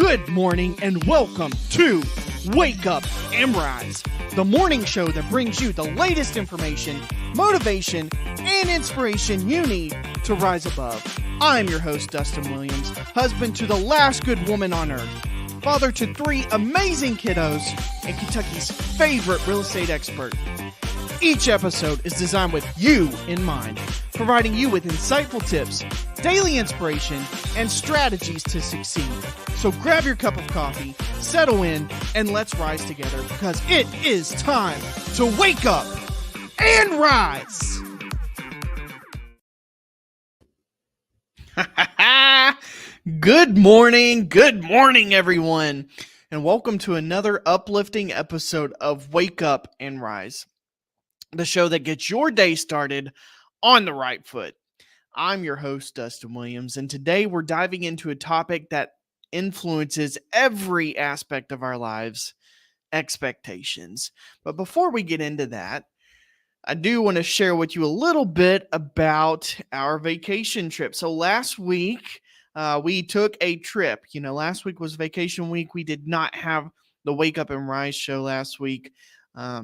Good morning and welcome to Wake Up and Rise, the morning show that brings you the latest information, motivation, and inspiration you need to rise above. I'm your host, Dustin Williams, husband to the last good woman on earth, father to 3 amazing kiddos, and Kentucky's favorite real estate expert. Each episode is designed with you in mind, providing you with insightful tips, daily inspiration, and strategies to succeed. So grab your cup of coffee, settle in, and let's rise together because it is time to wake up and rise. Good morning, everyone, and welcome to another uplifting episode of Wake Up and Rise, the show that gets your day started on the right foot. I'm your host, Dustin Williams, and today we're diving into a topic that influences every aspect of our lives: expectations. But before we get into that, I do want to share with you a little bit about our vacation trip. So last week, we took a trip. Last week was vacation week. We did not have the Wake Up and Rise show last week. I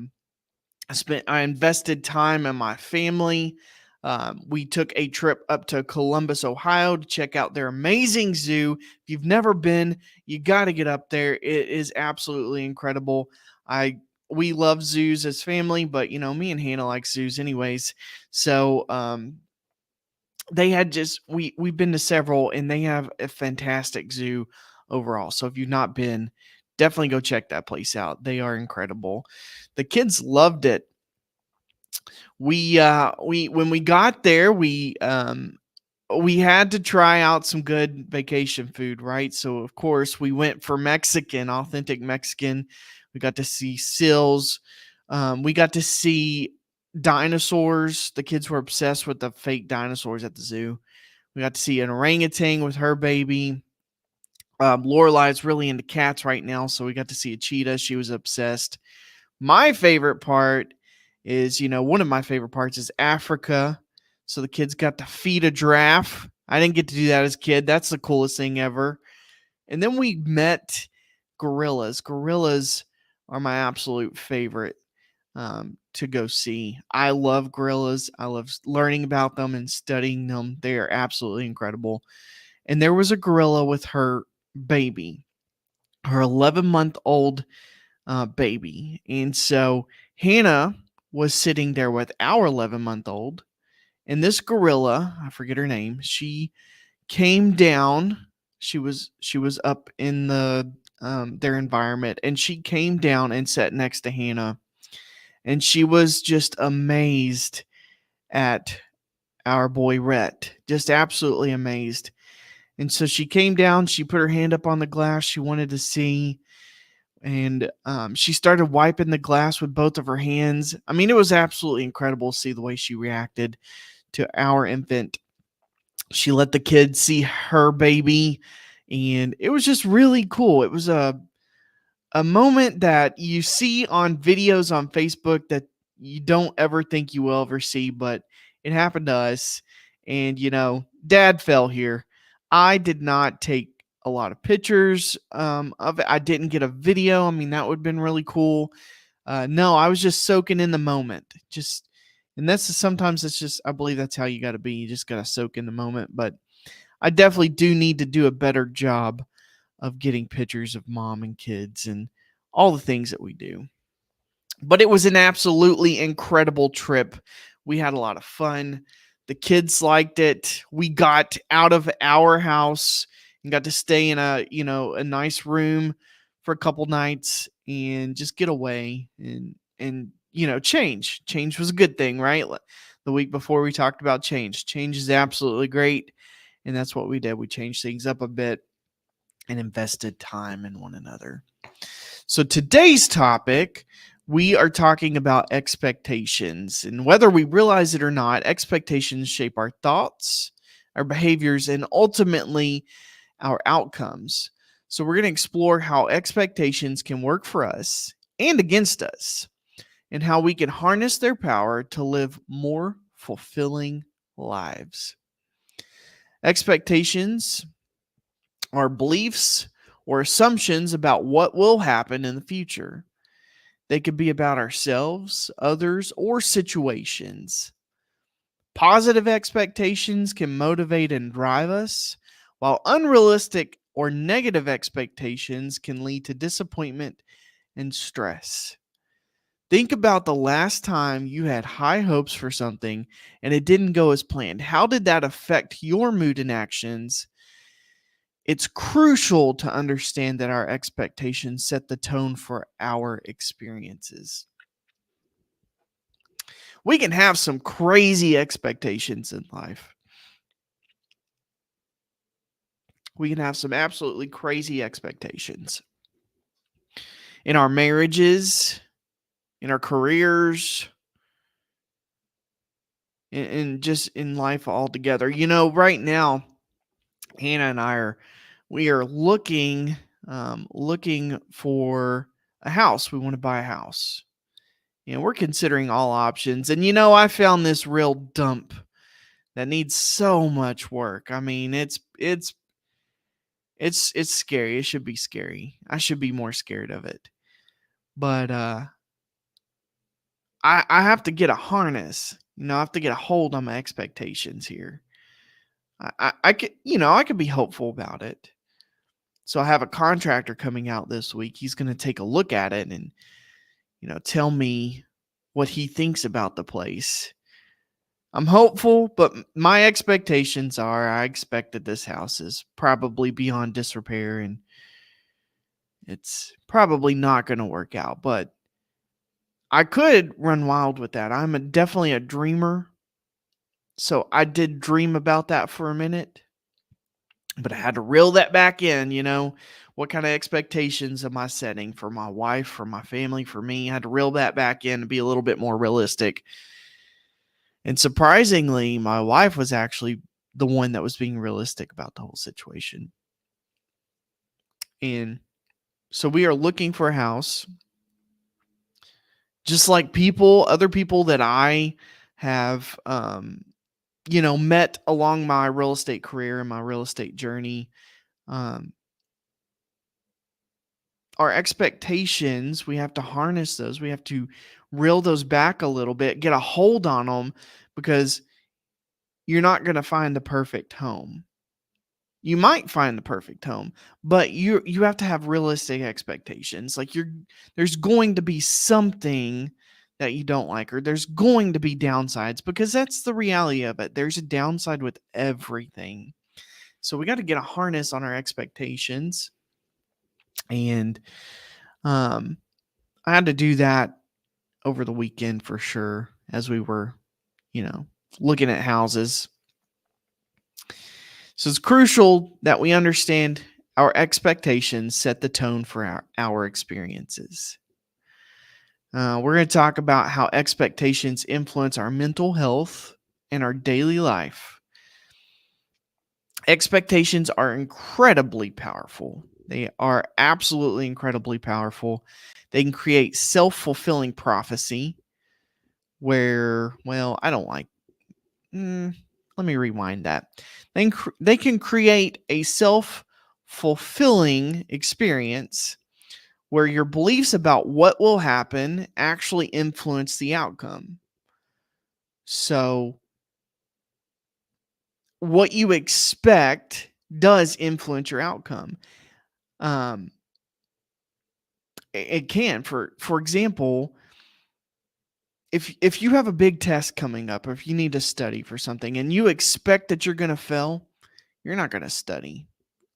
invested time in my family. We took a trip up to Columbus, Ohio to check out their amazing zoo. If you've never been, you got to get up there. It is absolutely incredible. We love zoos as family, but me and Hannah like zoos anyways. So they had we've been to several, and they have a fantastic zoo overall. So if you've not been, definitely go check that place out. They are incredible. The kids loved it. When we got there, we had to try out some good vacation food, right? So of course we went for authentic Mexican. We got to see seals. We got to see dinosaurs. The kids were obsessed with the fake dinosaurs at the zoo. We got to see an orangutan with her baby. Lorelai's really into cats right now, so we got to see a cheetah. She was obsessed. My favorite part is, one of my favorite parts is Africa. So the kids got to feed a giraffe. I didn't get to do that as a kid. That's the coolest thing ever. And then we met gorillas. Gorillas are my absolute favorite to go see. I love gorillas. I love learning about them and studying them. They are absolutely incredible. And there was a gorilla with her baby, her 11-month-old baby. And so Hannah was sitting there with our 11-month-old, and this gorilla, I forget her name, she came down. She was up in their environment, and she came down and sat next to Hannah, and she was just amazed at our boy Rhett, just absolutely amazed. And so she came down, she put her hand up on the glass, she wanted to see. And she started wiping the glass with both of her hands. I mean, it was absolutely incredible to see the way she reacted to our infant. She let the kids see her baby, and it was just really cool. It was a moment that you see on videos on Facebook that you don't ever think you will ever see, but it happened to us. And, Dad fell here. I did not take a lot of pictures of it. I didn't get a video. I mean, that would have been really cool. No, I was just soaking in the moment. Sometimes it's just, I believe that's how you got to be. You just got to soak in the moment. But I definitely do need to do a better job of getting pictures of mom and kids and all the things that we do. But it was an absolutely incredible trip. We had a lot of fun. The kids liked it. We got out of our house and got to stay in a nice room for a couple nights and just get away and change. Change was a good thing, right? The week before we talked about change. Change is absolutely great, and that's what we did. We changed things up a bit and invested time in one another. So today's topic, we are talking about expectations, and whether we realize it or not, expectations shape our thoughts, our behaviors, and ultimately our outcomes. So we're going to explore how expectations can work for us and against us, and how we can harness their power to live more fulfilling lives. Expectations are beliefs or assumptions about what will happen in the future. They could be about ourselves, others, or situations. Positive expectations can motivate and drive us, while unrealistic or negative expectations can lead to disappointment and stress. Think about the last time you had high hopes for something and it didn't go as planned. How did that affect your mood and actions? It's crucial to understand that our expectations set the tone for our experiences. We can have some crazy expectations in life. We can have some absolutely crazy expectations in our marriages, in our careers, and just in life altogether. Right now, Hannah and we are looking for a house. We want to buy a house. We're considering all options. And I found this real dump that needs so much work. I mean, it's scary. It should be scary. I should be more scared of it. But I have to get a harness. I have to get a hold on my expectations here. I could I could be hopeful about it. So I have a contractor coming out this week. He's going to take a look at it and tell me what he thinks about the place. I'm hopeful, but my expectations are I expect that this house is probably beyond disrepair and it's probably not going to work out, but I could run wild with that. Definitely a dreamer. So I did dream about that for a minute, but I had to reel that back in, what kind of expectations am I setting for my wife, for my family, for me? I had to reel that back in and be a little bit more realistic. And surprisingly, my wife was actually the one that was being realistic about the whole situation. And so we are looking for a house. Just like other people that I have, met along my real estate career and my real estate journey. Our expectations, we have to harness those. We have to reel those back a little bit, get a hold on them, because you're not going to find the perfect home. You might find the perfect home, but you have to have realistic expectations. Like there's going to be something that you don't like, or there's going to be downsides, because that's the reality of it. There's a downside with everything. So we got to get a harness on our expectations. And I had to do that over the weekend for sure, as we were, looking at houses. So it's crucial that we understand our expectations set the tone for our experiences. We're going to talk about how expectations influence our mental health and our daily life. Expectations are incredibly powerful. They are absolutely incredibly powerful. They can create self-fulfilling prophecy where, well, I don't like. Let me rewind that. They can create a self-fulfilling experience where your beliefs about what will happen actually influence the outcome. So what you expect does influence your outcome. It can, for example, if you have a big test coming up, or if you need to study for something and you expect that you're going to fail, you're not going to study.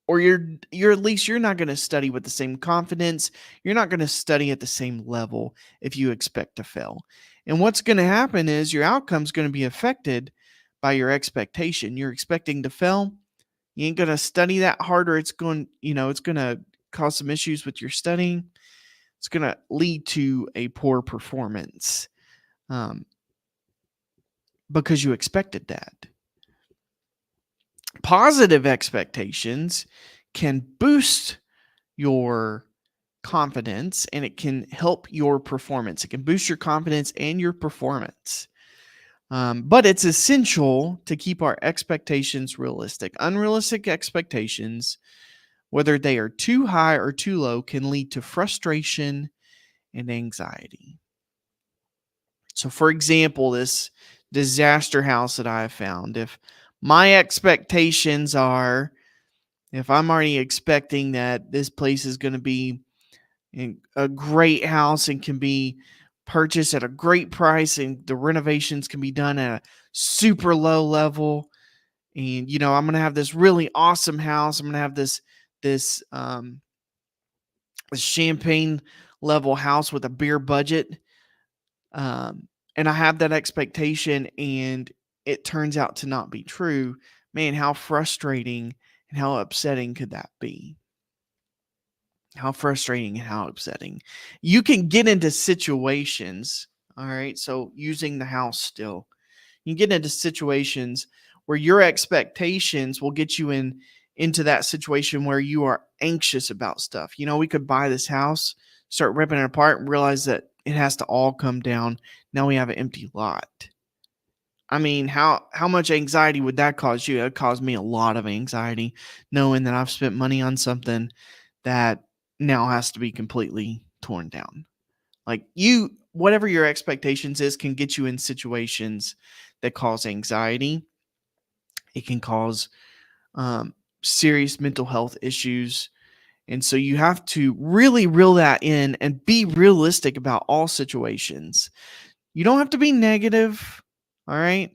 Or you're at least you're not going to study with the same confidence. You're not going to study at the same level if you expect to fail. And what's going to happen is your outcome's going to be affected by your expectation. You're expecting to fail. You ain't going to study that hard, or it's going to cause some issues with your studying. It's going to lead to a poor performance. Because you expected that. Positive expectations can boost your confidence and it can help your performance. It can boost your confidence and your performance. But it's essential to keep our expectations realistic. Unrealistic expectations whether they are too high or too low, can lead to frustration and anxiety. So, for example, this disaster house that I have found, if my expectations are, if I'm already expecting that this place is going to be a great house and can be purchased at a great price and the renovations can be done at a super low level, and I'm going to have this really awesome house, I'm going to have this champagne level house with a beer budget, and I have that expectation and it turns out to not be true. Man, how frustrating and how upsetting could that be? How frustrating and how upsetting. You can get into situations, all right? So using the house still, you get into situations where your expectations will get you into that situation where you are anxious about stuff. We could buy this house, start ripping it apart, and realize that it has to all come down. Now we have an empty lot. I mean, how much anxiety would that cause you? It caused me a lot of anxiety knowing that I've spent money on something that now has to be completely torn down. Like, whatever your expectations is can get you in situations that cause anxiety. It can cause serious mental health issues. And so you have to really reel that in and be realistic about all situations. You don't have to be negative. All right.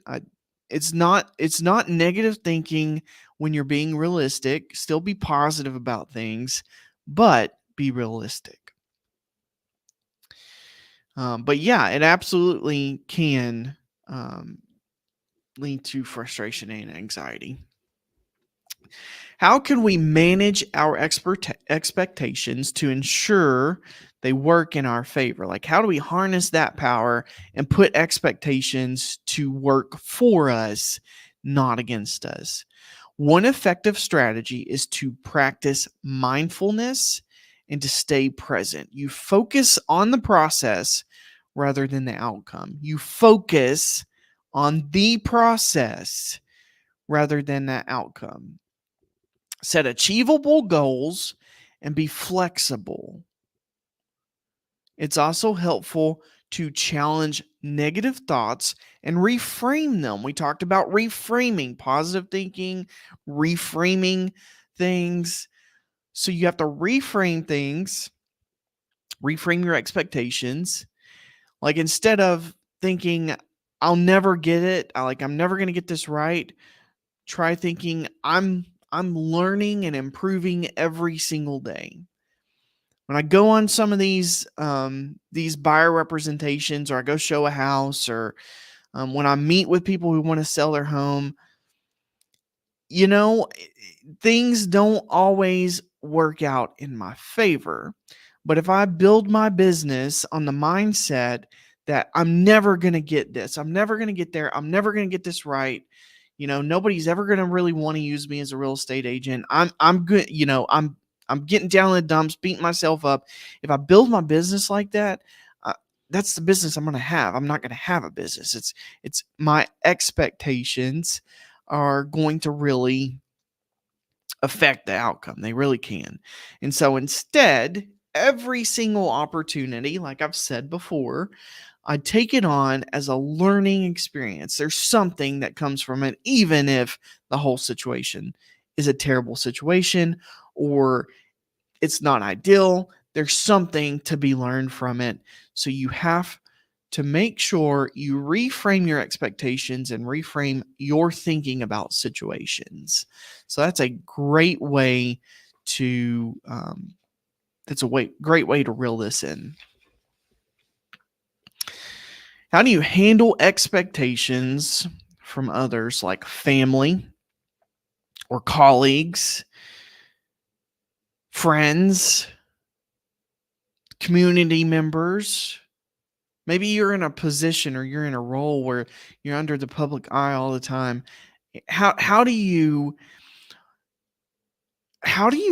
It's not negative thinking when you're being realistic. Still be positive about things, but be realistic. But yeah, it absolutely can lead to frustration and anxiety. How can we manage our expectations to ensure they work in our favor? Like, how do we harness that power and put expectations to work for us, not against us? One effective strategy is to practice mindfulness and to stay present. You focus on the process rather than the outcome. You focus on the process rather than the outcome. Set achievable goals and be flexible. It's also helpful to challenge negative thoughts and reframe them. We talked about reframing, positive thinking, reframing things. So you have to reframe things, reframe your expectations. Like, instead of thinking, I'll never get it, I'm never going to get this right, try thinking, I'm learning and improving every single day. When I go on some of these buyer representations, or I go show a house, or when I meet with people who want to sell their home, you know, things don't always work out in my favor. But if I build my business on the mindset that I'm never going to get this, I'm never going to get there, I'm never going to get this right, nobody's ever going to really want to use me as a real estate agent. I'm good, I'm getting down in the dumps, beating myself up. If I build my business like that, that's the business I'm going to have. I'm not going to have a business. It's my expectations are going to really affect the outcome. They really can. And so instead, every single opportunity, like I've said before, I take it on as a learning experience. There's something that comes from it, even if the whole situation is a terrible situation or it's not ideal. There's something to be learned from it. So you have to make sure you reframe your expectations and reframe your thinking about situations. So that's a great way to great way to reel this in. How do you handle expectations from others, like family or colleagues, friends, community members? Maybe you're in a position or you're in a role where you're under the public eye all the time. How do you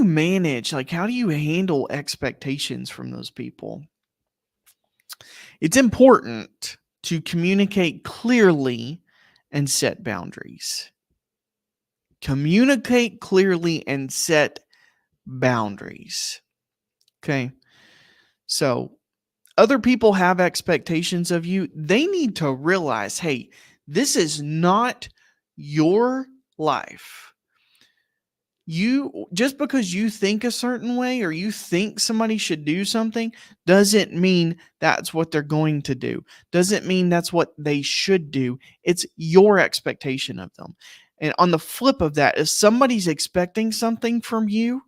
manage, like, how do you handle expectations from those people? It's important to communicate clearly and set boundaries. Communicate clearly and set boundaries. Okay. So other people have expectations of you. They need to realize, hey, this is not your life. You just because you think a certain way or you think somebody should do something doesn't mean that's what they're going to do. Doesn't mean that's what they should do. It's your expectation of them. And on the flip of that, if somebody's expecting something from you,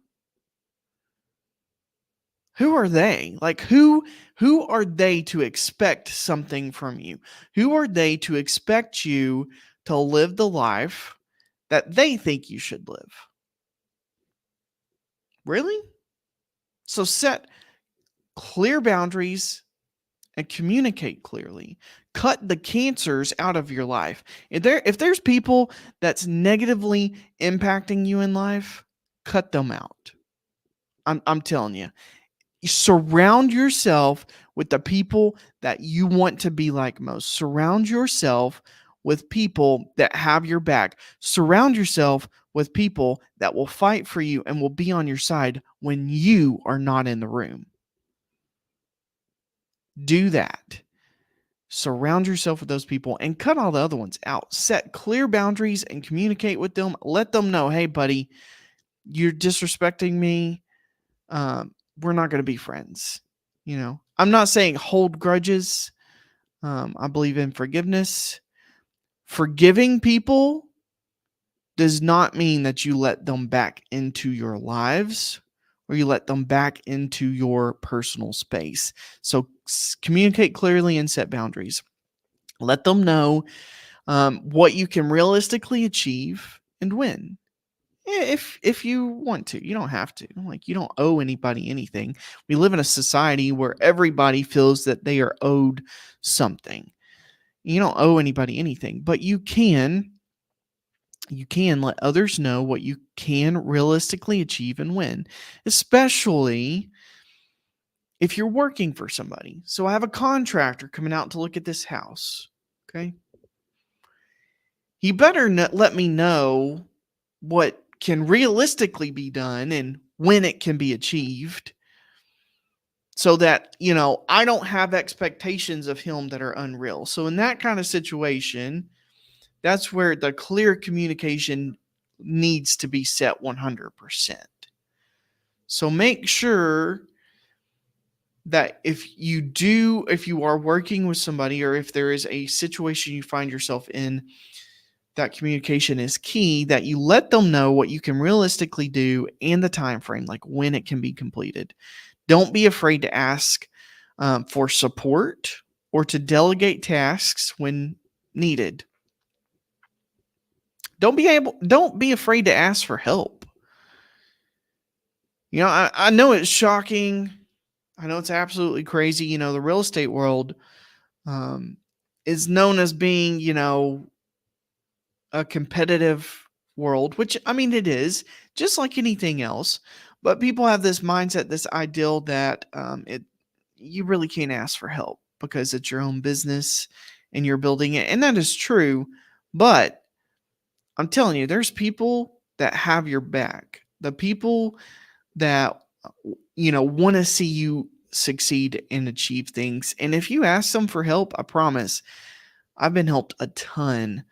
who are they? Like who are they to expect something from you? Who are they to expect you to live the life that they think you should live? Really? So set clear boundaries and communicate clearly. Cut the cancers out of your life. If there's people that's negatively impacting you in life, cut them out. I'm telling you. Surround yourself with the people that you want to be like most. Surround yourself with people that have your back. Surround yourself with people that will fight for you and will be on your side when you are not in the room. Do that. Surround yourself with those people and cut all the other ones out. Set clear boundaries and communicate with them. Let them know, hey, buddy, you're disrespecting me. We're not going to be friends. I'm not saying hold grudges. I believe in forgiveness. Forgiving people does not mean that you let them back into your lives or you let them back into your personal space. So communicate clearly and set boundaries. Let them know what you can realistically achieve and when. If you want to, you don't have to. Like, you don't owe anybody anything. We live in a society where everybody feels that they are owed something. You don't owe anybody anything, but you can let others know what you can realistically achieve and when, especially if you're working for somebody. So I have a contractor coming out to look at this house. Okay. He better let me know what can realistically be done and when it can be achieved so that, I don't have expectations of him that are unreal. So in that kind of situation, that's where the clear communication needs to be set 100%. So make sure that if you are working with somebody or if there is a situation you find yourself in, that communication is key, that you let them know what you can realistically do and the time frame, like when it can be completed. Don't be afraid to ask for support or to delegate tasks when needed. Don't be afraid to ask for help. I know it's shocking. I know it's absolutely crazy. The real estate world is known as being, a competitive world, which I mean it is, just like anything else. But people have this mindset, this ideal that you really can't ask for help because it's your own business and you're building it, and that is true. But I'm telling you, there's people that have your back. The people that want to see you succeed and achieve things. And if you ask them for help, I promise, I've been helped a ton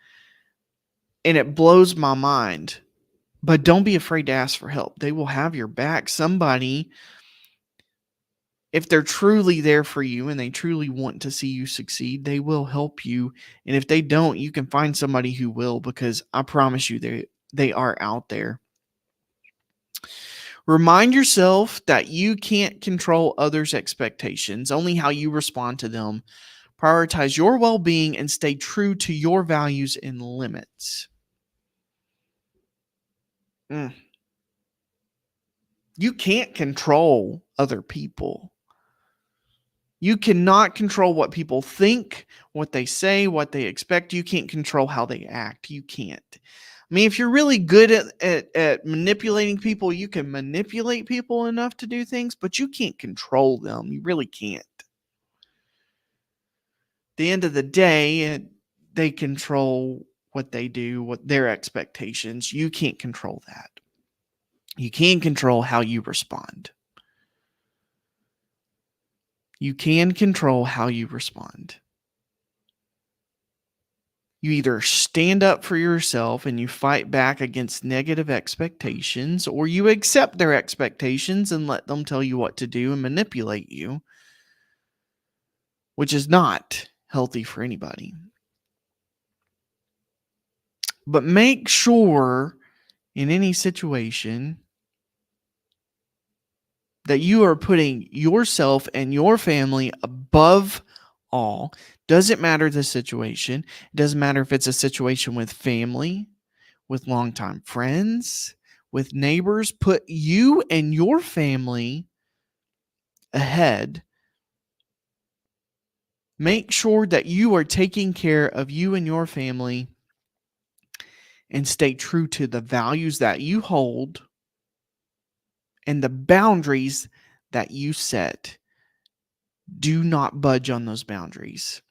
and it blows my mind. But don't be afraid to ask for help. They will have your back. Somebody, if they're truly there for you and they truly want to see you succeed, they will help you. And if they don't, you can find somebody who will, because I promise you they are out there. Remind yourself that you can't control others' expectations, only how you respond to them. Prioritize your well-being and stay true to your values and limits. You can't control other people. You cannot control what people think, what they say, what they expect. You can't control how they act. You can't. I mean, if you're really good at manipulating people, you can manipulate people enough to do things, but you can't control them. You really can't. At the end of the day, they control what they do, what their expectations. You can't control that. You can control how you respond. You can control how you respond. You either stand up for yourself and you fight back against negative expectations, or you accept their expectations and let them tell you what to do and manipulate you, which is not healthy for anybody. But make sure in any situation that you are putting yourself and your family above all. Doesn't matter the situation. It doesn't matter if it's a situation with family, with longtime friends, with neighbors. Put you and your family ahead. Make sure that you are taking care of you and your family and stay true to the values that you hold and the boundaries that you set. Do not budge on those boundaries.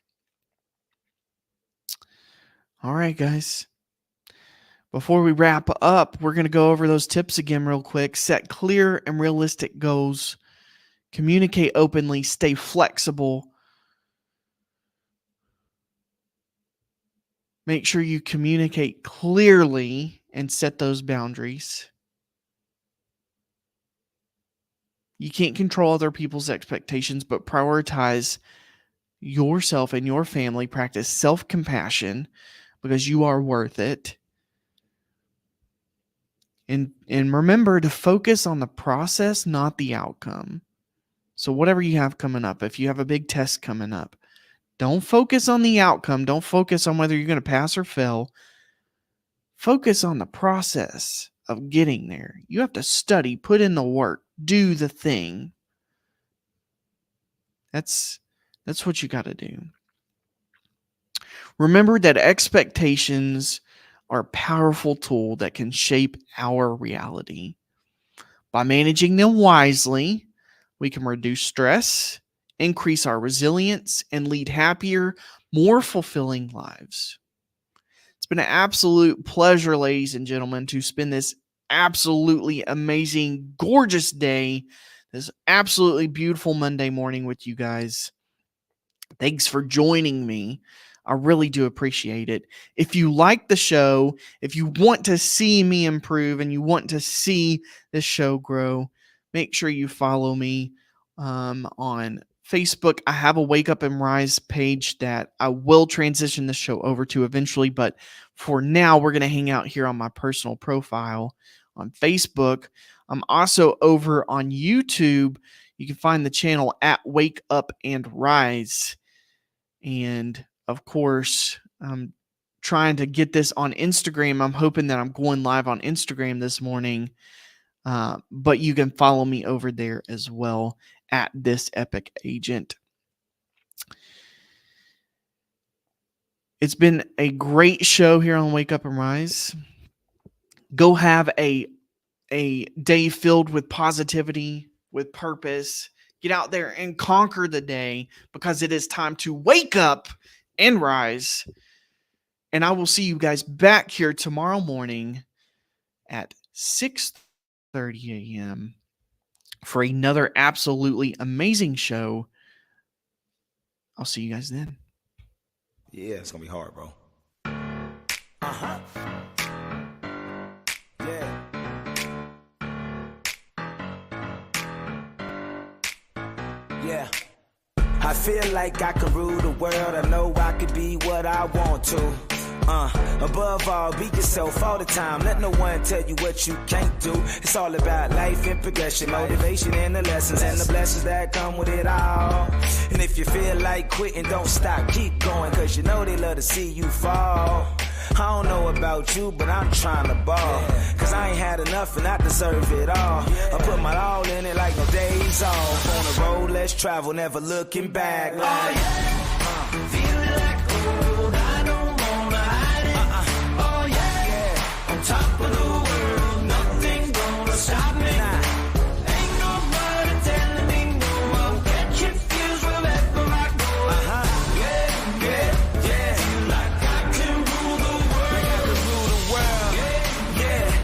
All right, guys. Before we wrap up, we're going to go over those tips again real quick. Set clear and realistic goals. Communicate openly. Stay flexible. Make sure you communicate clearly and set those boundaries. You can't control other people's expectations, but prioritize yourself and your family. Practice self-compassion because you are worth it. And remember to focus on the process, not the outcome. So whatever you have coming up, if you have a big test coming up, don't focus on the outcome. Don't focus on whether you're going to pass or fail. Focus on the process of getting there. You have to study, put in the work, do the thing. That's what you got to do. Remember that expectations are a powerful tool that can shape our reality. By managing them wisely, we can reduce stress, increase our resilience, and lead happier, more fulfilling lives. It's been an absolute pleasure, ladies and gentlemen, to spend this absolutely amazing, gorgeous day, this absolutely beautiful Monday morning with you guys. Thanks for joining me. I really do appreciate it. If you like the show, if you want to see me improve and you want to see this show grow, make sure you follow me on Facebook. I have a Wake Up and Rise page that I will transition the show over to eventually, but for now, we're going to hang out here on my personal profile on Facebook. I'm also over on YouTube. You can find the channel at Wake Up and Rise. And of course, I'm trying to get this on Instagram. I'm hoping that I'm going live on Instagram this morning. But you can follow me over there as well at This Epic Agent. It's been a great show here on Wake Up and Rise. Go have a day filled with positivity, with purpose. Get out there and conquer the day because it is time to wake up and rise. And I will see you guys back here tomorrow morning at 6:30 a.m. for another absolutely amazing show. I'll see you guys then. Yeah, it's gonna be hard, bro. Uh-huh. Yeah. Yeah. I feel like I could rule the world. I know I could be what I want to. Above all, be yourself all the time. Let no one tell you what you can't do. It's all about life and progression, motivation and the lessons and the blessings that come with it all. And if you feel like quitting, don't stop, keep going, cause you know they love to see you fall. I don't know about you, but I'm trying to ball. Cause I ain't had enough and I deserve it all. I put my all in it like no days off. On the road, let's travel, never looking back. Like,